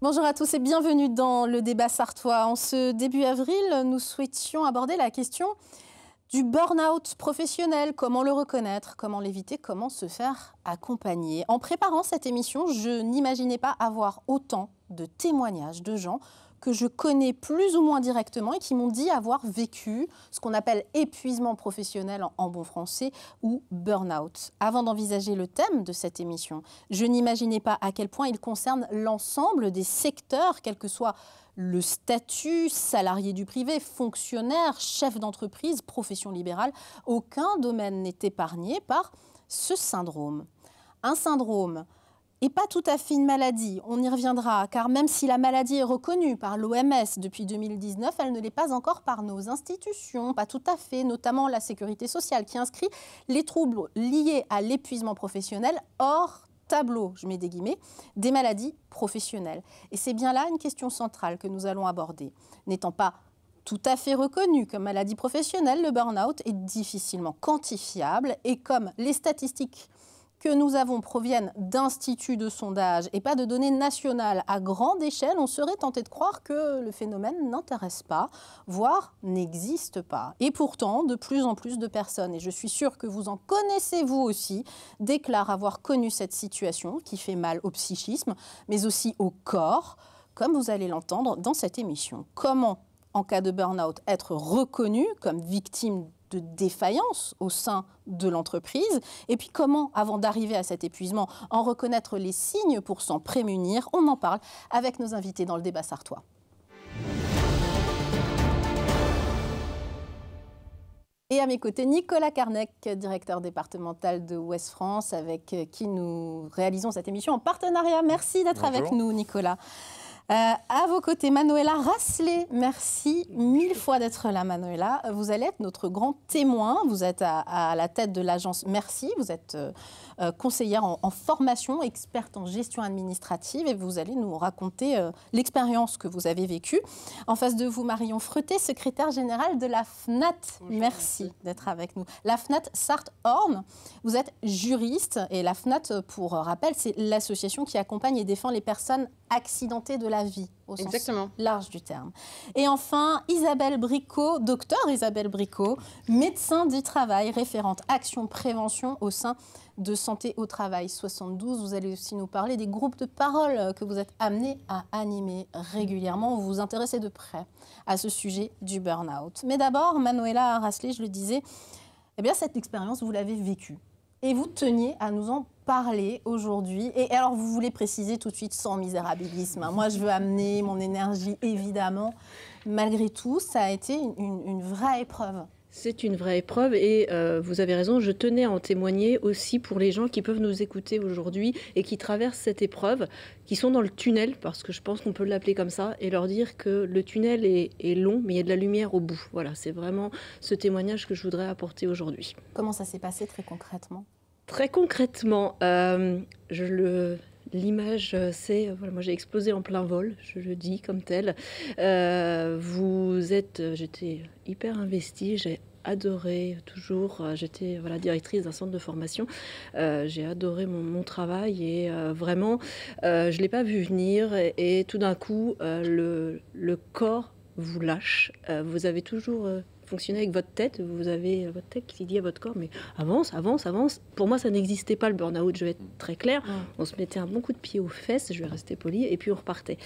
Bonjour à tous et bienvenue dans le débat sartois. En ce début avril, nous souhaitions aborder la question du burn-out professionnel. Comment le reconnaître, comment l'éviter, comment se faire accompagner. En préparant cette émission, je n'imaginais pas avoir autant de témoignages de gens que je connais plus ou moins directement et qui m'ont dit avoir vécu ce qu'on appelle épuisement professionnel en bon français ou burn-out. Avant d'envisager le thème de cette émission, je n'imaginais pas à quel point il concerne l'ensemble des secteurs, quel que soit le statut, salarié du privé, fonctionnaire, chef d'entreprise, profession libérale. Aucun domaine n'est épargné par ce syndrome. Un syndrome et pas tout à fait une maladie, on y reviendra, car même si la maladie est reconnue par l'OMS depuis 2019, elle ne l'est pas encore par nos institutions, pas tout à fait, notamment la sécurité sociale, qui inscrit les troubles liés à l'épuisement professionnel hors tableau, je mets des guillemets, des maladies professionnelles. Et c'est bien là une question centrale que nous allons aborder. N'étant pas tout à fait reconnu comme maladie professionnelle, le burn-out est difficilement quantifiable et comme les statistiques que nous avons proviennent d'instituts de sondage et pas de données nationales à grande échelle, on serait tenté de croire que le phénomène n'intéresse pas, voire n'existe pas. Et pourtant, de plus en plus de personnes, et je suis sûre que vous en connaissez vous aussi, déclarent avoir connu cette situation qui fait mal au psychisme, mais aussi au corps, comme vous allez l'entendre dans cette émission. Comment, en cas de burn-out, être reconnu comme victime de défaillance au sein de l'entreprise, et puis comment, avant d'arriver à cet épuisement, en reconnaître les signes pour s'en prémunir. On en parle avec nos invités dans le débat sartois. Et à mes côtés, Nicolas Carnec, directeur départemental de Ouest France, avec qui nous réalisons cette émission en partenariat. Merci d'être avec nous, Nicolas. À vos côtés, Manuela Raslet. Merci mille fois d'être là, Manuela. Vous allez être notre grand témoin. Vous êtes à la tête de l'agence Merci. Vous êtes conseillère en formation, experte en gestion administrative et vous allez nous raconter l'expérience que vous avez vécue. En face de vous, Marion Freté, secrétaire générale de la FNAT. Bonjour, merci d'être avec nous. La FNAT Sarthe-Orne, vous êtes juriste et la FNAT, pour rappel, c'est l'association qui accompagne et défend les personnes accidentées de la vie, au sens large du terme. Et enfin, Isabelle Bricot, docteur Isabelle Bricot, médecin du travail, référente action-prévention au sein de Santé au Travail 72. Vous allez aussi nous parler des groupes de parole que vous êtes amenés à animer régulièrement. Vous vous intéressez de près à ce sujet du burn-out. Mais d'abord, Manuela Raslet, je le disais, eh bien, cette expérience, vous l'avez vécue. Et vous teniez à nous en parler aujourd'hui. Et alors, vous voulez préciser tout de suite sans misérabilisme. Moi, je veux amener mon énergie, évidemment. Malgré tout, ça a été une vraie épreuve. C'est une vraie épreuve et vous avez raison, je tenais à en témoigner aussi pour les gens qui peuvent nous écouter aujourd'hui et qui traversent cette épreuve, qui sont dans le tunnel, parce que je pense qu'on peut l'appeler comme ça, et leur dire que le tunnel est long, mais il y a de la lumière au bout. Voilà, c'est vraiment ce témoignage que je voudrais apporter aujourd'hui. Comment ça s'est passé très concrètement ? Très concrètement, l'image, c'est, voilà, moi j'ai explosé en plein vol, je le dis comme tel. J'étais hyper investie, j'ai adoré toujours, j'étais directrice d'un centre de formation, j'ai adoré mon travail et vraiment, je ne l'ai pas vu venir et tout d'un coup, le corps vous lâche. Vous avez toujours fonctionné avec votre tête, vous avez votre tête qui dit à votre corps, mais avance, avance, avance. Pour moi, ça n'existait pas le burn-out, je vais être très claire. On se mettait un bon coup de pied aux fesses, je vais rester polie, et puis on repartait.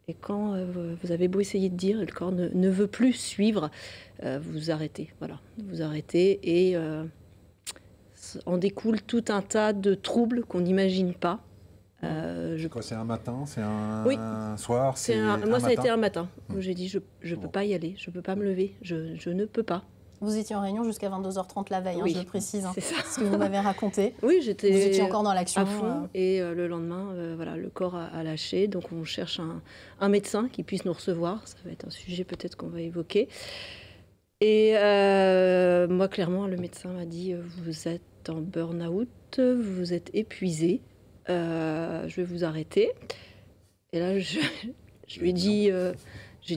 Et quand vous avez beau essayer de dire, le corps ne veut plus suivre, vous arrêtez. Voilà, vous arrêtez et en découle tout un tas de troubles qu'on n'imagine pas. C'est un matin, c'est un soir, moi, ça a été un matin où j'ai dit je ne peux pas y aller, je ne peux pas me lever, je ne peux pas. Vous étiez en réunion jusqu'à 22h30 la veille, oui, je le précise, c'est ça. Ce que vous m'avez raconté. Oui, vous étiez encore dans l'action. À fond, et le lendemain, le corps a lâché, donc on cherche un médecin qui puisse nous recevoir, ça va être un sujet peut-être qu'on va évoquer. Et moi, clairement, le médecin m'a dit vous êtes en burn-out, vous êtes épuisé. Je vais vous arrêter. Et là, je lui ai dit,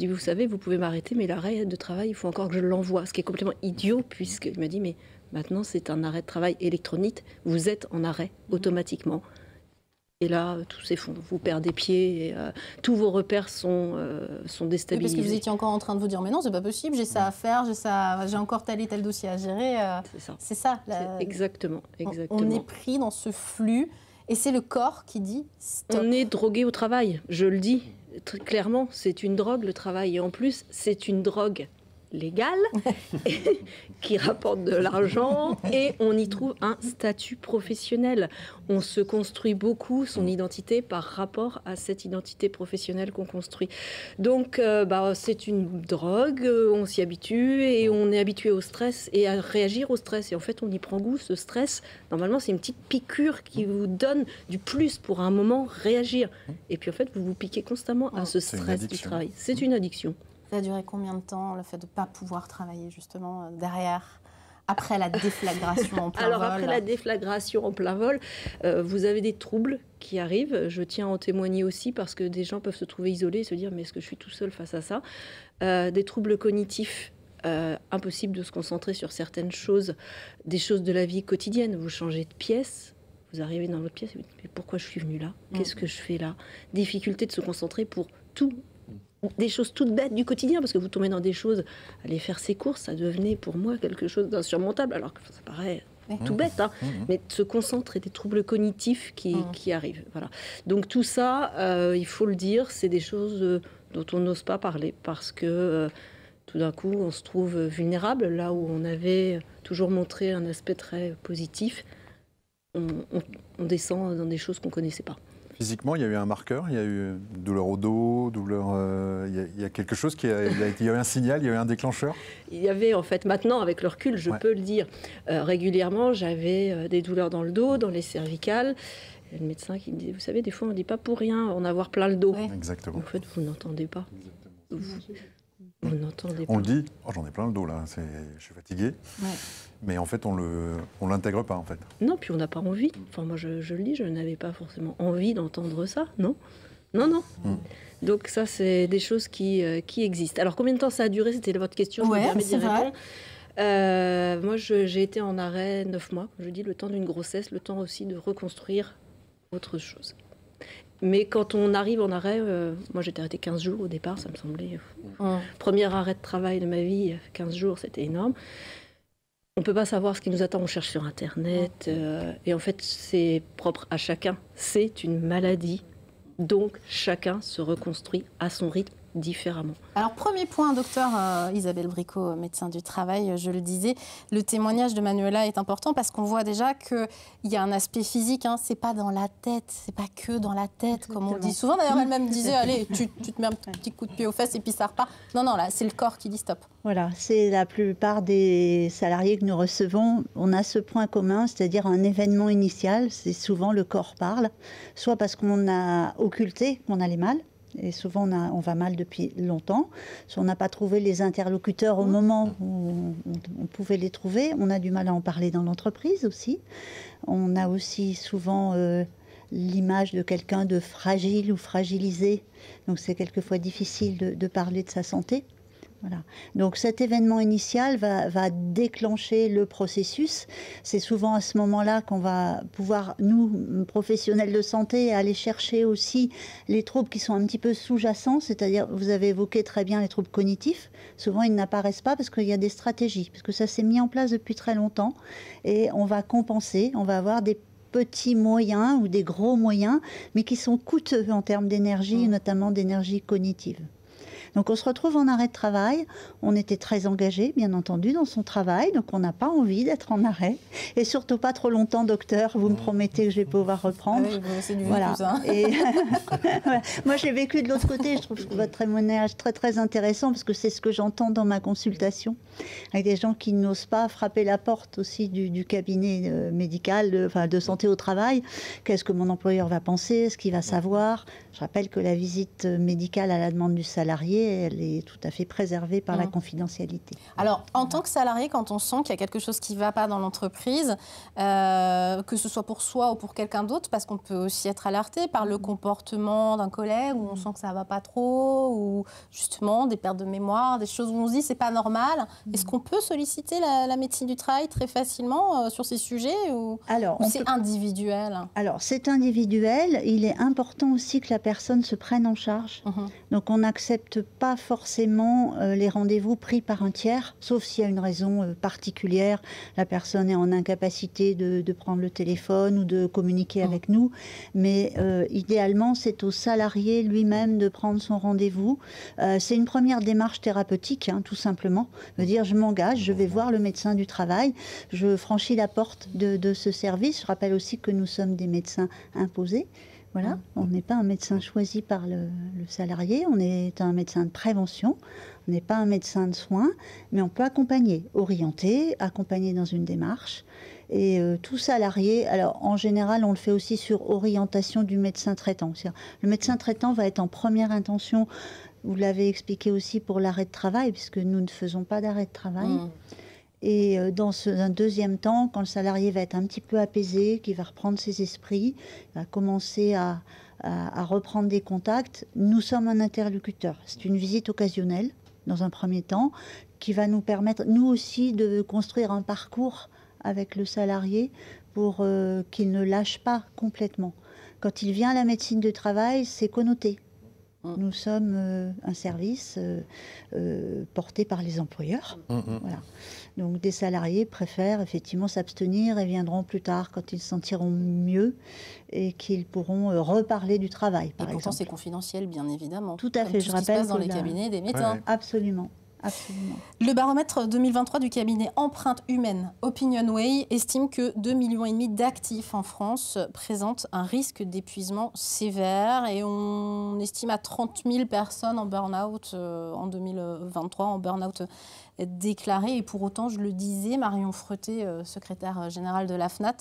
vous savez, vous pouvez m'arrêter, mais l'arrêt de travail, il faut encore que je l'envoie. Ce qui est complètement idiot, puisqu'il m'a dit, mais maintenant, c'est un arrêt de travail électronique. Vous êtes en arrêt automatiquement. Et là, tout s'effondre. Vous perdez pied, et, tous vos repères sont déstabilisés. Oui, parce que vous étiez encore en train de vous dire, mais non, c'est pas possible, j'ai ça à faire, j'ai encore tel et tel dossier à gérer. C'est ça. Exactement. On est pris dans ce flux, et c'est le corps qui dit stop. On est drogué au travail, je le dis très clairement. C'est une drogue, le travail. Et en plus, c'est une drogue légale qui rapporte de l'argent et on y trouve un statut professionnel. On se construit beaucoup son identité par rapport à cette identité professionnelle qu'on construit. Donc c'est une drogue, on s'y habitue et on est habitué au stress et à réagir au stress. Et en fait, on y prend goût, ce stress. Normalement, c'est une petite piqûre qui vous donne du plus pour un moment réagir. Et puis en fait, vous vous piquez constamment à ce stress du travail. C'est une addiction. Ça a duré combien de temps, le fait de ne pas pouvoir travailler, justement, derrière, après la déflagration en plein vol? Alors, après la déflagration en plein vol, vous avez des troubles qui arrivent. Je tiens à en témoigner aussi parce que des gens peuvent se trouver isolés et se dire « mais est-ce que je suis tout seul face à ça ?» Des troubles cognitifs, impossible de se concentrer sur certaines choses, des choses de la vie quotidienne. Vous changez de pièce, vous arrivez dans l'autre pièce et vous dites « mais pourquoi je suis venue là? Qu'est-ce que je fais là ?» Difficulté de se concentrer pour tout. Des choses toutes bêtes du quotidien, parce que vous tombez dans des choses, aller faire ses courses, ça devenait pour moi quelque chose d'insurmontable, alors que ça paraît tout bête, hein, mais de se concentrer, des troubles cognitifs qui arrivent. Voilà. Donc tout ça, il faut le dire, c'est des choses dont on n'ose pas parler, parce que tout d'un coup, on se trouve vulnérable, là où on avait toujours montré un aspect très positif, on descend dans des choses qu'on ne connaissait pas. Physiquement, il y a eu un marqueur, il y a eu douleur au dos, il y a quelque chose il y a eu un signal, il y a eu un déclencheur. Il y avait en fait, maintenant avec le recul, je peux le dire, régulièrement j'avais des douleurs dans le dos, dans les cervicales. Il y a le médecin qui me disait, vous savez, des fois on ne dit pas pour rien en avoir plein le dos. Ouais. Exactement. En fait, vous n'entendez pas. Vous n'entendez pas. On le dit, oh, j'en ai plein le dos là, je suis fatigué. Ouais. Mais en fait, on l'intègre pas en fait. Non, puis on n'a pas envie. Enfin, moi, je le dis, je n'avais pas forcément envie d'entendre ça, non. Donc ça, c'est des choses qui existent. Alors, combien de temps ça a duré? C'était votre question, je me permets d'y répondre. Moi, j'ai été en arrêt 9 mois, je dis, le temps d'une grossesse, le temps aussi de reconstruire autre chose. Mais quand on arrive en arrêt, moi j'étais arrêtée 15 jours au départ, ça me semblait... Premier arrêt de travail de ma vie, 15 jours, c'était énorme. On ne peut pas savoir ce qui nous attend, on cherche sur Internet. Et en fait, c'est propre à chacun. C'est une maladie. Donc, chacun se reconstruit à son rythme différemment. Alors, premier point, docteur Isabelle Bricot, médecin du travail, je le disais, le témoignage de Manuela est important parce qu'on voit déjà qu'il y a un aspect physique, hein, c'est pas dans la tête, c'est pas que dans la tête, comme on le dit souvent. D'ailleurs, elle-même disait, allez, tu te mets un petit coup de pied aux fesses et puis ça repart. Non, là, c'est le corps qui dit stop. Voilà, c'est la plupart des salariés que nous recevons, on a ce point commun, c'est-à-dire un événement initial, c'est souvent le corps parle, soit parce qu'on a occulté qu'on allait mal, et souvent on va mal depuis longtemps, soit on n'a pas trouvé les interlocuteurs au moment où on pouvait les trouver, on a du mal à en parler dans l'entreprise aussi, on a aussi souvent l'image de quelqu'un de fragile ou fragilisé, donc c'est quelquefois difficile de parler de sa santé. Voilà. Donc cet événement initial va déclencher le processus. C'est souvent à ce moment-là qu'on va pouvoir, nous, professionnels de santé, aller chercher aussi les troubles qui sont un petit peu sous-jacents, c'est-à-dire, vous avez évoqué très bien les troubles cognitifs. Souvent, ils n'apparaissent pas parce qu'il y a des stratégies, parce que ça s'est mis en place depuis très longtemps et on va compenser, on va avoir des petits moyens ou des gros moyens, mais qui sont coûteux en termes d'énergie, notamment d'énergie cognitive. Donc on se retrouve en arrêt de travail, on était très engagé bien entendu dans son travail, donc on n'a pas envie d'être en arrêt, et surtout pas trop longtemps docteur, vous me promettez que je vais pouvoir reprendre. Ah oui, c'est du voilà. Tout ça. Et voilà. Moi j'ai vécu de l'autre côté, je trouve votre témoignage très très intéressant, parce que c'est ce que j'entends dans ma consultation, avec des gens qui n'osent pas frapper la porte aussi du cabinet médical, de santé au travail. Qu'est-ce que mon employeur va penser, ce qu'il va savoir? Je rappelle que la visite médicale à la demande du salarié, salarié, elle est tout à fait préservée par la confidentialité. Alors, en tant que salarié, quand on sent qu'il y a quelque chose qui ne va pas dans l'entreprise, que ce soit pour soi ou pour quelqu'un d'autre, parce qu'on peut aussi être alerté par le comportement d'un collègue où on sent que ça ne va pas trop, ou justement des pertes de mémoire, des choses où on se dit c'est pas normal. Est-ce qu'on peut solliciter la médecine du travail très facilement sur ces sujets ou c'est individuel? Alors, c'est individuel. Il est important aussi que la personne se prenne en charge. Donc, on n'accepte pas forcément les rendez-vous pris par un tiers, sauf s'il y a une raison particulière. La personne est en incapacité de prendre le téléphone ou de communiquer avec nous. Mais idéalement, c'est au salarié lui-même de prendre son rendez-vous. C'est une première démarche thérapeutique, tout simplement. De dire, je m'engage, je vais voir le médecin du travail, je franchis la porte de ce service. Je rappelle aussi que nous sommes des médecins imposés. Voilà, on n'est pas un médecin choisi par le salarié, on est un médecin de prévention, on n'est pas un médecin de soins, mais on peut accompagner, orienter, accompagner dans une démarche. Et tout salarié, alors en général, on le fait aussi sur orientation du médecin traitant. Le médecin traitant va être en première intention, vous l'avez expliqué aussi pour l'arrêt de travail, puisque nous ne faisons pas d'arrêt de travail. Et dans un deuxième temps, quand le salarié va être un petit peu apaisé, qu'il va reprendre ses esprits, va commencer à reprendre des contacts, nous sommes un interlocuteur. C'est une visite occasionnelle, dans un premier temps, qui va nous permettre, nous aussi, de construire un parcours avec le salarié pour qu'il ne lâche pas complètement. Quand il vient à la médecine du travail, c'est connoté. Nous sommes un service porté par les employeurs. Voilà. Donc des salariés préfèrent effectivement s'abstenir et viendront plus tard quand ils se sentiront mieux et qu'ils pourront reparler du travail, par exemple. Pourtant, c'est confidentiel, bien évidemment. Tout à fait, je rappelle. Ce qui se passe dans les cabinets des médecins. Absolument. Absolument. Le baromètre 2023 du cabinet Empreinte Humaine Opinionway estime que 2,5 millions d'actifs en France présentent un risque d'épuisement sévère et on estime à 30 000 personnes en burn-out en 2023, en burn-out déclaré. Et pour autant, je le disais, Marion Freté, secrétaire générale de la FNAT,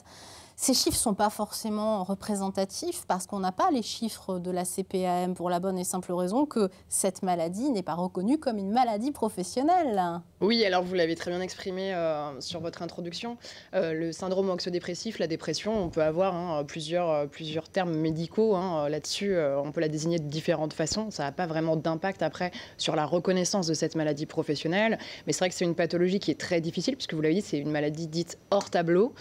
ces chiffres ne sont pas forcément représentatifs parce qu'on n'a pas les chiffres de la CPAM pour la bonne et simple raison que cette maladie n'est pas reconnue comme une maladie professionnelle. Oui, alors vous l'avez très bien exprimé sur votre introduction. Le syndrome anxio-dépressif, la dépression, on peut avoir plusieurs termes médicaux là-dessus. On peut la désigner de différentes façons. Ça n'a pas vraiment d'impact après sur la reconnaissance de cette maladie professionnelle. Mais c'est vrai que c'est une pathologie qui est très difficile puisque vous l'avez dit, c'est une maladie dite hors tableau.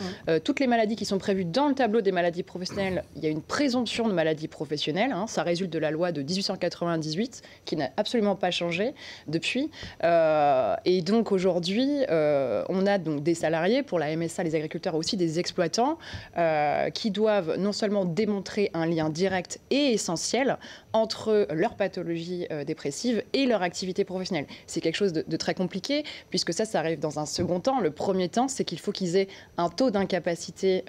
Toutes les maladies qui sont prévues dans le tableau des maladies professionnelles, il y a une présomption de maladie professionnelle. Ça résulte de la loi de 1898 qui n'a absolument pas changé depuis. Et donc aujourd'hui, on a donc des salariés, pour la MSA, les agriculteurs, aussi des exploitants qui doivent non seulement démontrer un lien direct et essentiel entre leur pathologie dépressive et leur activité professionnelle. C'est quelque chose de très compliqué puisque ça arrive dans un second temps. Le premier temps, c'est qu'il faut qu'ils aient un taux d'incapacité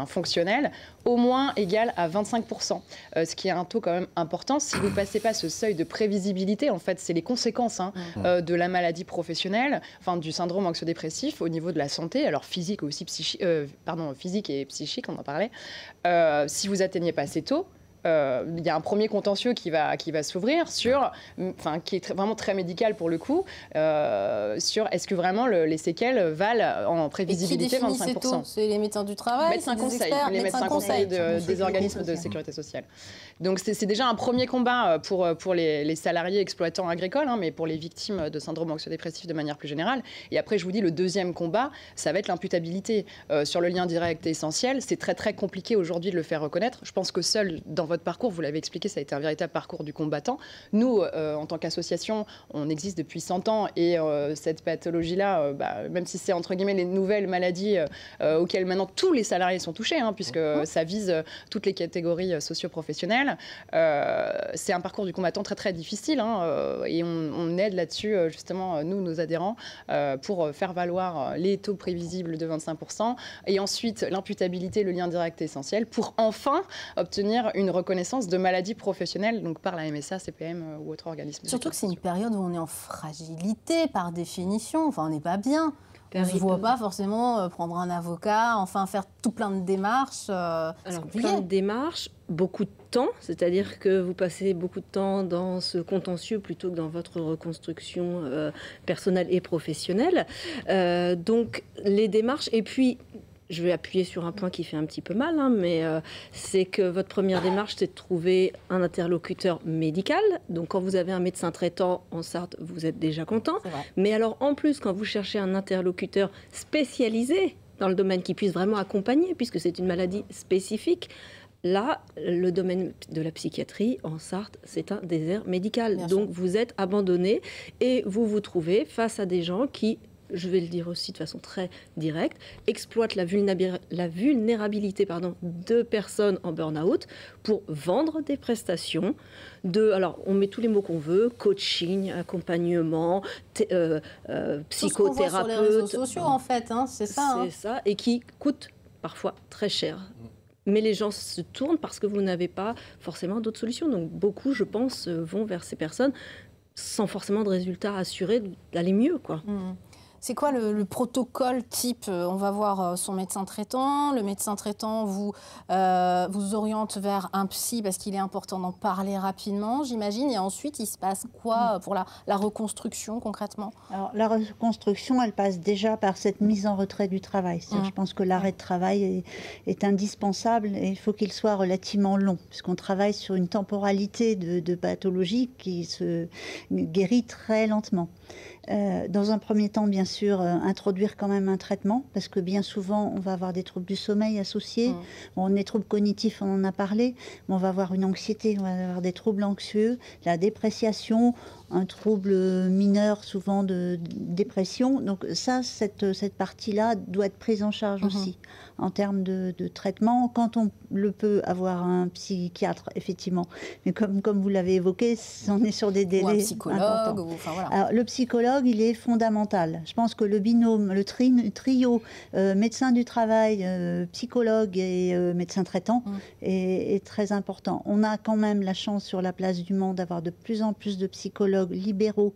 fonctionnelle au moins égal à 25%, ce qui est un taux quand même important. Si vous ne passez pas ce seuil de prévisibilité, en fait, c'est les conséquences de la maladie professionnelle, du syndrome anxio-dépressif au niveau de la santé, alors physique aussi physique et psychique, on en parlait. Si vous n'atteignez pas ces taux, il y a un premier contentieux qui va s'ouvrir sur, qui est vraiment très médical pour le coup, sur est-ce que vraiment les séquelles valent en prévisibilité 25%. C'est les médecins du travail, les médecins conseils des organismes de sécurité sociale. Donc c'est déjà un premier combat pour les salariés exploitants agricoles, mais pour les victimes de syndrome anxio-dépressif de manière plus générale. Et après, je vous dis, le deuxième combat, ça va être l'imputabilité sur le lien direct et essentiel. C'est très très compliqué aujourd'hui de le faire reconnaître. Je pense que seul dans votre parcours, vous l'avez expliqué, ça a été un véritable parcours du combattant. Nous, en tant qu'association, on existe depuis 100 ans et cette pathologie-là, même si c'est entre guillemets les nouvelles maladies auxquelles maintenant tous les salariés sont touchés, puisque ça vise toutes les catégories socio-professionnelles, c'est un parcours du combattant très très difficile et on aide là-dessus justement nous, nos adhérents, pour faire valoir les taux prévisibles de 25% et ensuite l'imputabilité, le lien direct et essentiel pour enfin obtenir une reconnaissance de maladie professionnelle donc par la MSA, CPM ou autre organisme. Surtout que c'est une période où on est en fragilité par définition, on n'est pas bien. On ne se voit pas forcément prendre un avocat, enfin faire tout plein de démarches. Alors, plein de démarches, beaucoup de temps, c'est-à-dire que vous passez beaucoup de temps dans ce contentieux plutôt que dans votre reconstruction personnelle et professionnelle. Donc, les démarches, et puis... Je vais appuyer sur un point qui fait un petit peu mal, mais c'est que votre première démarche, c'est de trouver un interlocuteur médical. Donc, quand vous avez un médecin traitant en Sarthe, vous êtes déjà content. Mais alors, en plus, quand vous cherchez un interlocuteur spécialisé dans le domaine qui puisse vraiment accompagner, puisque c'est une maladie spécifique, là, le domaine de la psychiatrie en Sarthe, c'est un désert médical. Donc, vous êtes abandonné et vous vous trouvez face à des gens qui... je vais le dire aussi de façon très directe, exploite la vulnérabilité de personnes en burn-out pour vendre des prestations alors on met tous les mots qu'on veut, coaching, accompagnement, psychothérapeute. Tout ce qu'on voit sur les réseaux sociaux en fait, c'est ça. C'est ça, et qui coûte parfois très cher. Mais les gens se tournent parce que vous n'avez pas forcément d'autres solutions. Donc beaucoup, je pense, vont vers ces personnes sans forcément de résultats assurés d'aller mieux, quoi. C'est quoi le protocole type? On va voir son médecin traitant. Le médecin traitant vous oriente vers un psy parce qu'il est important d'en parler rapidement, j'imagine. Et ensuite, il se passe quoi pour la reconstruction concrètement? Alors, la reconstruction, elle passe déjà par cette mise en retrait du travail. Je pense que l'arrêt de travail est indispensable et il faut qu'il soit relativement long, puisqu'on travaille sur une temporalité de pathologie qui se guérit très lentement. Dans un premier temps, bien sûr, introduire quand même un traitement, parce que bien souvent, on va avoir des troubles du sommeil associés. Bon, les troubles cognitifs, on en a parlé, mais on va avoir une anxiété, on va avoir des troubles anxieux, la dépression, un trouble mineur, souvent de dépression. Donc ça, cette partie-là doit être prise en charge aussi, en termes de traitement, quand on le peut avoir un psychiatre, effectivement. Mais comme vous l'avez évoqué, on est sur des délais importants. Ou un psychologue. Voilà. Alors, le psychologue, il est fondamental. Je pense que le binôme, le trio médecin du travail, psychologue et médecin traitant est très important. On a quand même la chance sur la place du Mans d'avoir de plus en plus de psychologues libéraux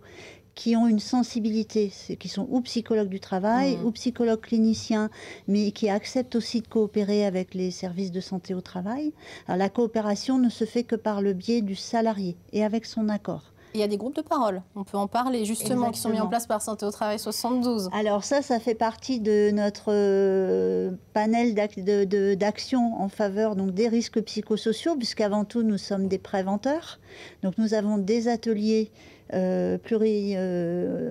qui ont une sensibilité, qui sont ou psychologues du travail ou psychologues cliniciens, mais qui acceptent aussi de coopérer avec les services de santé au travail. Alors, la coopération ne se fait que par le biais du salarié et avec son accord. Il y a des groupes de parole, on peut en parler justement, qui sont mis en place par Santé au Travail 72. Alors ça fait partie de notre panel d'action en faveur donc, des risques psychosociaux, puisqu'avant tout nous sommes des préventeurs. Donc nous avons des ateliers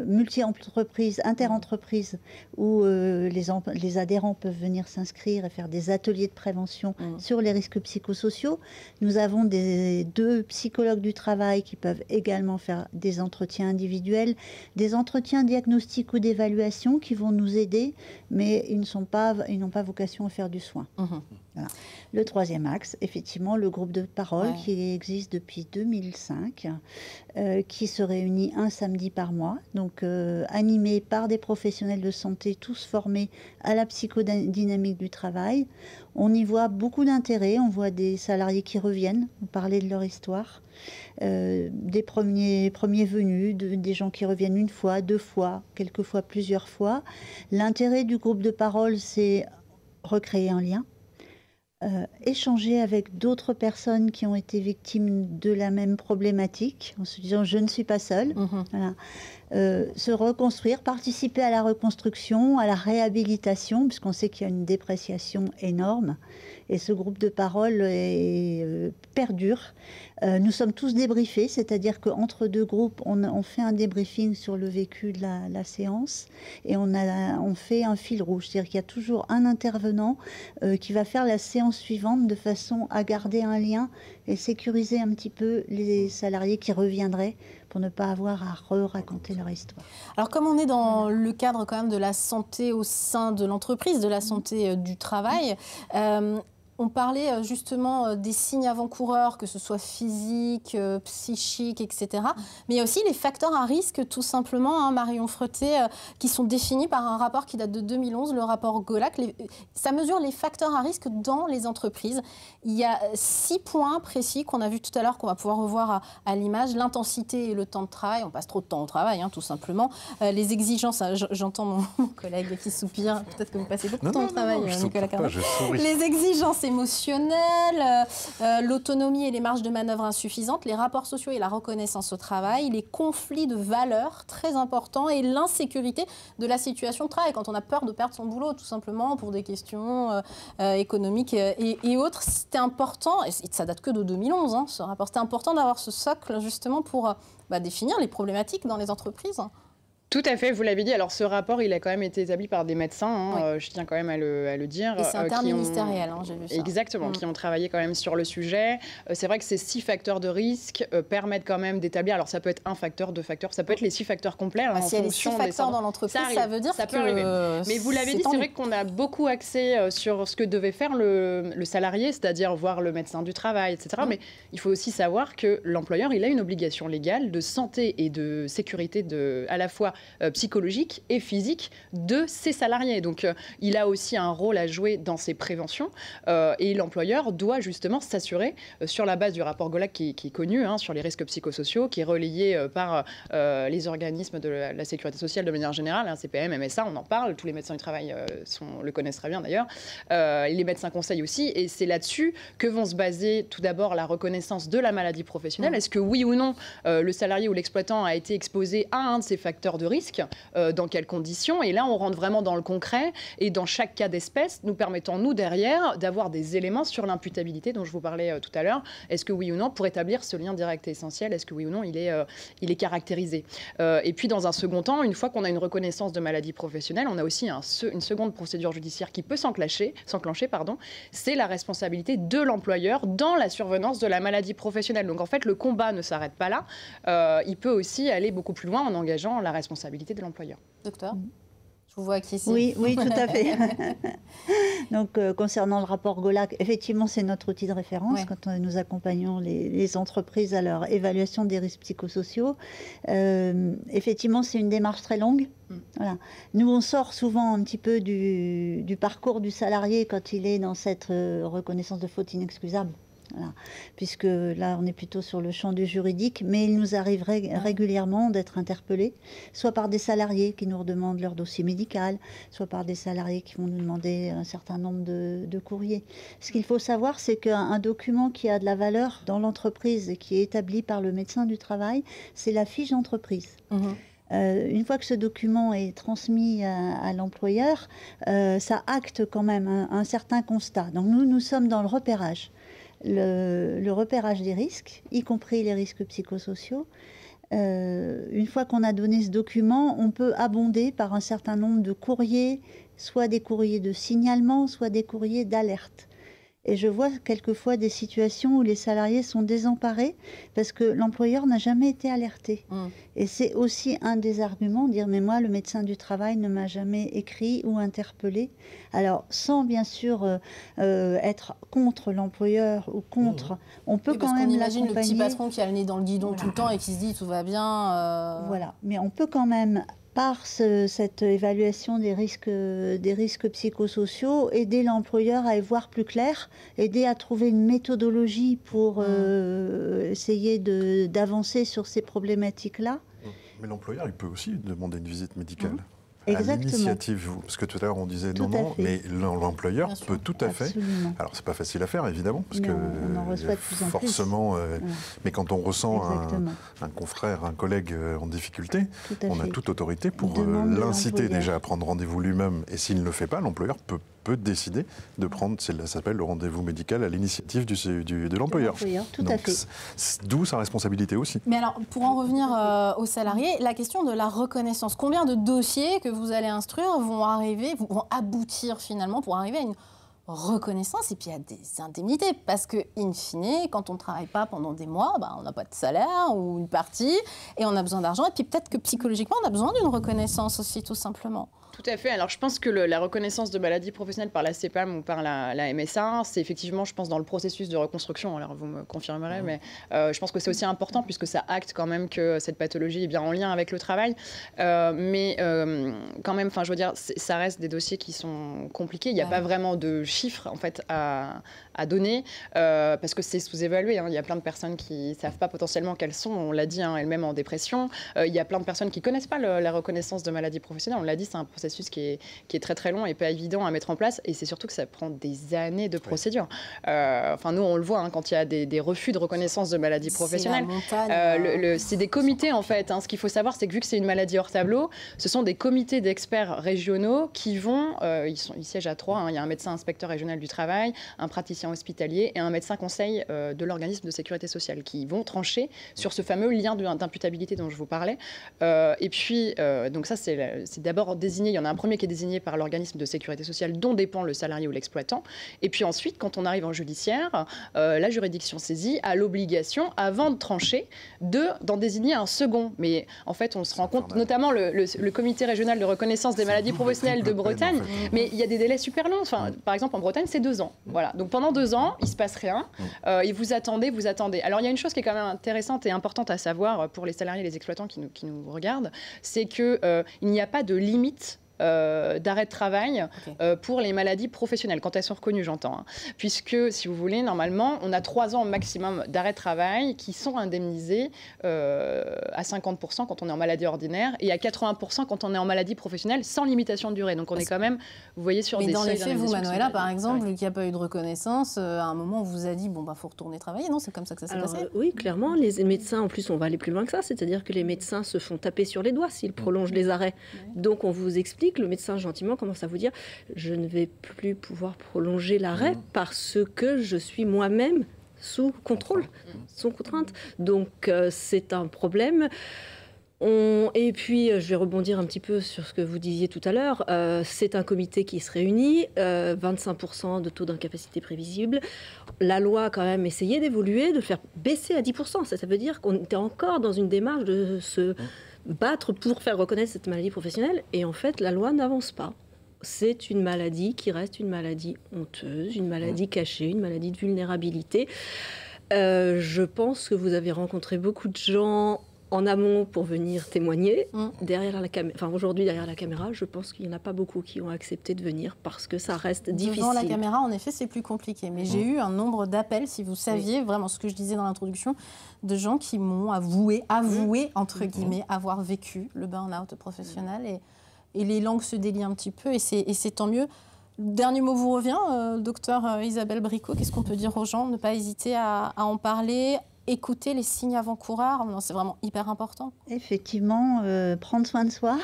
multi-entreprises, inter-entreprises, où les adhérents peuvent venir s'inscrire et faire des ateliers de prévention sur les risques psychosociaux. Nous avons deux psychologues du travail qui peuvent également faire des entretiens individuels, des entretiens diagnostiques ou d'évaluation qui vont nous aider, mais ils n'ont pas vocation à faire du soin. Voilà. Le troisième axe, effectivement, le groupe de parole qui existe depuis 2005, qui se réunit un samedi par mois, donc animé par des professionnels de santé, tous formés à la psychodynamique du travail. On y voit beaucoup d'intérêt, on voit des salariés qui reviennent, on parlait de leur histoire, des premiers venus, des gens qui reviennent une fois, deux fois, quelquefois plusieurs fois. L'intérêt du groupe de parole, c'est recréer un lien. Échanger avec d'autres personnes qui ont été victimes de la même problématique, en se disant je ne suis pas seule. Voilà. Se reconstruire, participer à la reconstruction, à la réhabilitation, puisqu'on sait qu'il y a une dépréciation énorme. Et ce groupe de parole perdure. Nous sommes tous débriefés, c'est-à-dire qu'entre deux groupes, on fait un débriefing sur le vécu de la séance et on fait un fil rouge. C'est-à-dire qu'il y a toujours un intervenant qui va faire la séance suivante de façon à garder un lien et sécuriser un petit peu les salariés qui reviendraient pour ne pas avoir à raconter leur histoire. Alors comme on est dans le cadre quand même de la santé au sein de l'entreprise, de la santé du travail, On parlait justement des signes avant-coureurs, que ce soit physique, psychique, etc. Mais il y a aussi les facteurs à risque, tout simplement, hein, Marion Freté, qui sont définis par un rapport qui date de 2011, le rapport Golac. Ça mesure les facteurs à risque dans les entreprises. Il y a 6 points précis qu'on a vus tout à l'heure, qu'on va pouvoir revoir à l'image. L'intensité et le temps de travail. On passe trop de temps au travail, hein, tout simplement. Les exigences, j'entends mon collègue qui soupire. Peut-être que vous passez beaucoup de temps au travail, Nicolas Carnot. Les exigences émotionnelles, l'autonomie et les marges de manœuvre insuffisantes, les rapports sociaux et la reconnaissance au travail, les conflits de valeurs très importants et l'insécurité de la situation de travail, quand on a peur de perdre son boulot tout simplement pour des questions économiques et autres. C'était important, et ça date que de 2011 hein, ce rapport, c'était important d'avoir ce socle justement pour définir les problématiques dans les entreprises. Tout à fait, vous l'avez dit. Alors ce rapport, il a quand même été établi par des médecins, hein, je tiens quand même à le dire. Et c'est interministériel, j'ai vu ça. Exactement, qui ont travaillé quand même sur le sujet. C'est vrai que ces 6 facteurs de risque permettent quand même d'établir, alors ça peut être 1 facteur, 2 facteurs, ça peut être les 6 facteurs complets. Hein, s'il y a les 6 facteurs dans l'entreprise, ça veut dire ça peut arriver. Mais vous l'avez dit, c'est vrai qu'on a beaucoup axé sur ce que devait faire le salarié, c'est-à-dire voir le médecin du travail, etc. Mais il faut aussi savoir que l'employeur, il a une obligation légale de santé et de sécurité à la fois psychologique et physique de ses salariés. Donc, il a aussi un rôle à jouer dans ces préventions et l'employeur doit justement s'assurer, sur la base du rapport Golac qui est connu, hein, sur les risques psychosociaux, qui est relayé par les organismes de la sécurité sociale de manière générale, hein, CPM, MSA, on en parle, tous les médecins du travail le connaissent très bien d'ailleurs, les médecins conseils aussi, et c'est là-dessus que vont se baser tout d'abord la reconnaissance de la maladie professionnelle. Est-ce que oui ou non, le salarié ou l'exploitant a été exposé à un de ces facteurs de risque, dans quelles conditions, et là on rentre vraiment dans le concret et dans chaque cas d'espèce, nous permettant nous derrière d'avoir des éléments sur l'imputabilité dont je vous parlais tout à l'heure. Est-ce que oui ou non, pour établir ce lien direct et essentiel, est-ce que oui ou non il est caractérisé. Et puis dans un second temps, une fois qu'on a une reconnaissance de maladie professionnelle, on a aussi une seconde procédure judiciaire qui peut s'enclencher, c'est la responsabilité de l'employeur dans la survenance de la maladie professionnelle. Donc en fait le combat ne s'arrête pas là, il peut aussi aller beaucoup plus loin en engageant la responsabilité de l'employeur. Docteur, je vous vois qui ici. Oui, tout à fait. Donc, concernant le rapport Golac, effectivement, c'est notre outil de référence quand nous accompagnons les entreprises à leur évaluation des risques psychosociaux. Effectivement, c'est une démarche très longue. Voilà. Nous, on sort souvent un petit peu du parcours du salarié quand il est dans cette reconnaissance de faute inexcusable. Voilà. Puisque là, on est plutôt sur le champ du juridique, mais il nous arrive régulièrement d'être interpellés, soit par des salariés qui nous redemandent leur dossier médical, soit par des salariés qui vont nous demander un certain nombre de courriers. Ce qu'il faut savoir, c'est qu'un document qui a de la valeur dans l'entreprise et qui est établi par le médecin du travail, c'est la fiche d'entreprise. Une fois que ce document est transmis à l'employeur, ça acte quand même un certain constat. Donc nous sommes dans le repérage. Le repérage des risques, y compris les risques psychosociaux. Une fois qu'on a donné ce document, on peut abonder par un certain nombre de courriers, soit des courriers de signalement, soit des courriers d'alerte. Et je vois quelquefois des situations où les salariés sont désemparés parce que l'employeur n'a jamais été alerté. Et c'est aussi un des arguments, dire mais moi le médecin du travail ne m'a jamais écrit ou interpellé. Alors sans bien sûr être contre l'employeur ou contre, on peut quand même l'accompagner. Parce qu'on imagine le petit patron qui a le nez dans le guidon tout le temps et qui se dit tout va bien. Voilà, mais on peut quand même par cette évaluation des risques psychosociaux, aider l'employeur à y voir plus clair, aider à trouver une méthodologie pour essayer d'avancer sur ces problématiques-là. Mais l'employeur, il peut aussi demander une visite médicale. Exactement. À l'initiative, parce que tout à l'heure on disait non, mais l'employeur peut tout à fait. Alors c'est pas facile à faire évidemment, parce que on en reçoit de plus en forcément, mais quand on ressent un confrère, un collègue en difficulté, on a toute autorité pour l'inciter déjà à prendre rendez-vous lui-même, et s'il ne le fait pas, l'employeur peut décider de prendre, ça s'appelle le rendez-vous médical à l'initiative de l'employeur. Tout à fait. D'où sa responsabilité aussi. Mais alors, pour en revenir aux salariés, la question de la reconnaissance, combien de dossiers que vous allez instruire vont aboutir finalement pour arriver à une reconnaissance et puis à des indemnités, parce que in fine, quand on ne travaille pas pendant des mois, on n'a pas de salaire ou une partie et on a besoin d'argent, et puis peut-être que psychologiquement on a besoin d'une reconnaissance aussi tout simplement. Tout à fait. Alors, je pense que la reconnaissance de maladie professionnelle par la CPAM ou par la MSA, c'est effectivement, je pense, dans le processus de reconstruction. Alors, vous me confirmerez, mais je pense que c'est aussi important puisque ça acte quand même que cette pathologie est bien en lien avec le travail. Mais quand même, je veux dire, ça reste des dossiers qui sont compliqués. Il n'y a pas vraiment de chiffres, en fait, à donner parce que c'est sous-évalué. Il y a plein de personnes qui ne savent pas potentiellement qu'elles sont, on l'a dit, elles-mêmes en dépression. Il y a plein de personnes qui ne connaissent pas la reconnaissance de maladie professionnelle. On l'a dit, c'est un processus qui est très très long et pas évident à mettre en place, et c'est surtout que ça prend des années de procédure. Nous on le voit quand il y a des refus de reconnaissance de maladie professionnelle. C'est des comités en fait. Ce qu'il faut savoir, c'est que vu que c'est une maladie hors tableau, ce sont des comités d'experts régionaux qui vont, ils siègent à 3. Il y a un médecin inspecteur régional du travail, un praticien hospitalier et un médecin conseil de l'organisme de sécurité sociale qui vont trancher sur ce fameux lien d'imputabilité dont je vous parlais. Et puis donc ça c'est d'abord désigné. Il y en a un premier qui est désigné par l'organisme de sécurité sociale dont dépend le salarié ou l'exploitant. Et puis ensuite, quand on arrive en judiciaire, la juridiction saisie a l'obligation, avant de trancher, d'en désigner un second. Mais en fait, on se rend compte, notamment le comité régional de reconnaissance des maladies professionnelles de Bretagne, mais il y a des délais super longs. Par exemple, en Bretagne, c'est 2 ans. Voilà. Donc pendant 2 ans, il ne se passe rien. Et vous attendez. Alors il y a une chose qui est quand même intéressante et importante à savoir pour les salariés et les exploitants qui nous regardent, c'est qu'il n'y a pas de limite d'arrêt de travail pour les maladies professionnelles, quand elles sont reconnues, j'entends. Puisque, si vous voulez, normalement, on a 3 ans maximum d'arrêt de travail qui sont indemnisés à 50% quand on est en maladie ordinaire et à 80% quand on est en maladie professionnelle sans limitation de durée. Donc on est quand même, vous voyez, sur des seuils. Mais dans les faits, vous, Manuela, par exemple, vu qu'il n'y a pas eu de reconnaissance, à un moment, on vous a dit, faut retourner travailler, non? C'est comme ça que ça s'est passé? Oui, clairement, les médecins, en plus, on va aller plus loin que ça, c'est-à-dire que les médecins se font taper sur les doigts s'ils prolongent les arrêts. Donc on vous explique, le médecin gentiment commence à vous dire je ne vais plus pouvoir prolonger l'arrêt parce que je suis moi-même sous contrôle, sous contrainte. Donc c'est un problème. Et puis, je vais rebondir un petit peu sur ce que vous disiez tout à l'heure. C'est un comité qui se réunit, 25% de taux d'incapacité prévisible. La loi a quand même essayé d'évoluer, de le faire baisser à 10%. Ça veut dire qu'on était encore dans une démarche de se battre pour faire reconnaître cette maladie professionnelle. Et en fait, la loi n'avance pas. C'est une maladie qui reste une maladie honteuse, une maladie cachée, une maladie de vulnérabilité. Je pense que vous avez rencontré beaucoup de gens en amont pour venir témoigner. Derrière la caméra, aujourd'hui derrière la caméra, je pense qu'il n'y en a pas beaucoup qui ont accepté de venir parce que ça reste difficile. Devant la caméra, en effet, c'est plus compliqué. Mais j'ai eu un nombre d'appels, si vous saviez, vraiment ce que je disais dans l'introduction, de gens qui m'ont avoué entre guillemets, avoir vécu le burn-out professionnel. Et les langues se délient un petit peu et c'est tant mieux. Dernier mot vous revient, docteur Isabelle Bricot. Qu'est-ce qu'on peut dire aux gens? Ne pas hésiter à en parler. Écouter les signes avant-coureurs, c'est vraiment hyper important. Effectivement, prendre soin de soi,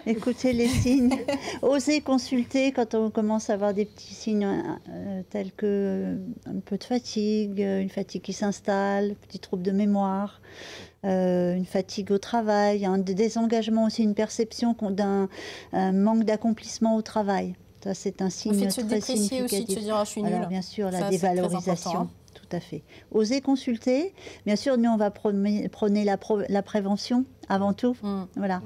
écouter les signes, oser consulter quand on commence à avoir des petits signes tels que un peu de fatigue, une fatigue qui s'installe, petit trouble de mémoire, une fatigue au travail, un désengagement aussi, une perception d'un manque d'accomplissement au travail. Ça, c'est un signe très significatif. Le fait de se déprécier aussi, de se dire « je suis nulle ». Alors bien sûr, la dévalorisation. Tout à fait. Oser consulter. Bien sûr, nous, on va prôner la prévention avant tout. Voilà.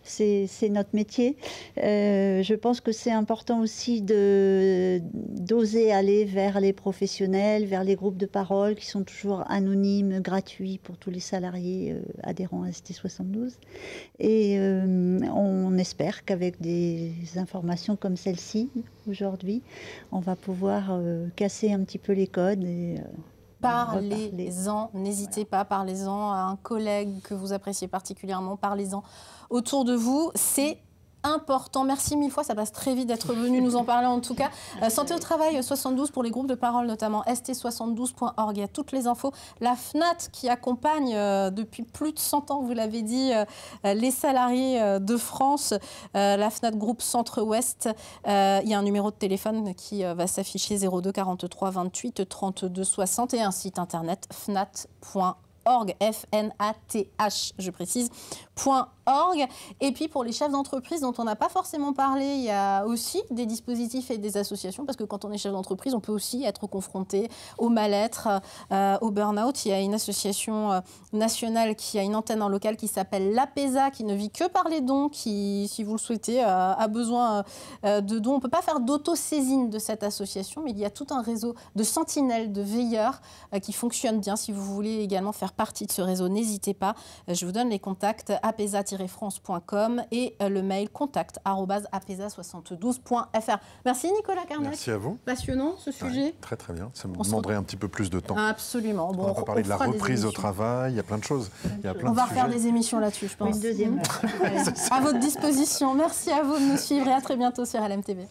C'est notre métier. Je pense que c'est important aussi d'oser aller vers les professionnels, vers les groupes de parole qui sont toujours anonymes, gratuits pour tous les salariés adhérents à ST72. Et on espère qu'avec des informations comme celle-ci, aujourd'hui, on va pouvoir casser un petit peu les codes et parlez-en, n'hésitez pas, parlez-en à un collègue que vous appréciez particulièrement, parlez-en autour de vous, c'est important. Merci 1000 fois, ça passe très vite d'être venu nous en parler en tout cas. Santé au travail 72 pour les groupes de parole notamment, st72.org, il y a toutes les infos. La FNAT qui accompagne depuis plus de 100 ans, vous l'avez dit, les salariés de France, la FNAT Groupe Centre-Ouest. Il y a un numéro de téléphone qui va s'afficher 02 43 28 32 60 et un site internet fnat.org. .org, FNATH, je précise, .org. Et puis pour les chefs d'entreprise dont on n'a pas forcément parlé, il y a aussi des dispositifs et des associations, parce que quand on est chef d'entreprise, on peut aussi être confronté au mal-être, au burn-out. Il y a une association nationale qui a une antenne en local qui s'appelle l'APESA, qui ne vit que par les dons, qui, si vous le souhaitez, a besoin de dons. On ne peut pas faire d'auto-saisine de cette association, mais il y a tout un réseau de sentinelles, de veilleurs qui fonctionne bien. Si vous voulez également faire partie de ce réseau, n'hésitez pas. Je vous donne les contacts apesa-france.com et le mail contact@apesa72.fr. Merci Nicolas Carnac. Merci à vous. Passionnant ce sujet. Ouais, très très bien. Ça me demanderait un petit peu plus de temps. Absolument. Bon, on va parler de la reprise au travail, il y a plein de choses. On va refaire des émissions là-dessus, je pense. Une deuxième. À votre disposition. Merci à vous de nous suivre et à très bientôt sur LMTV.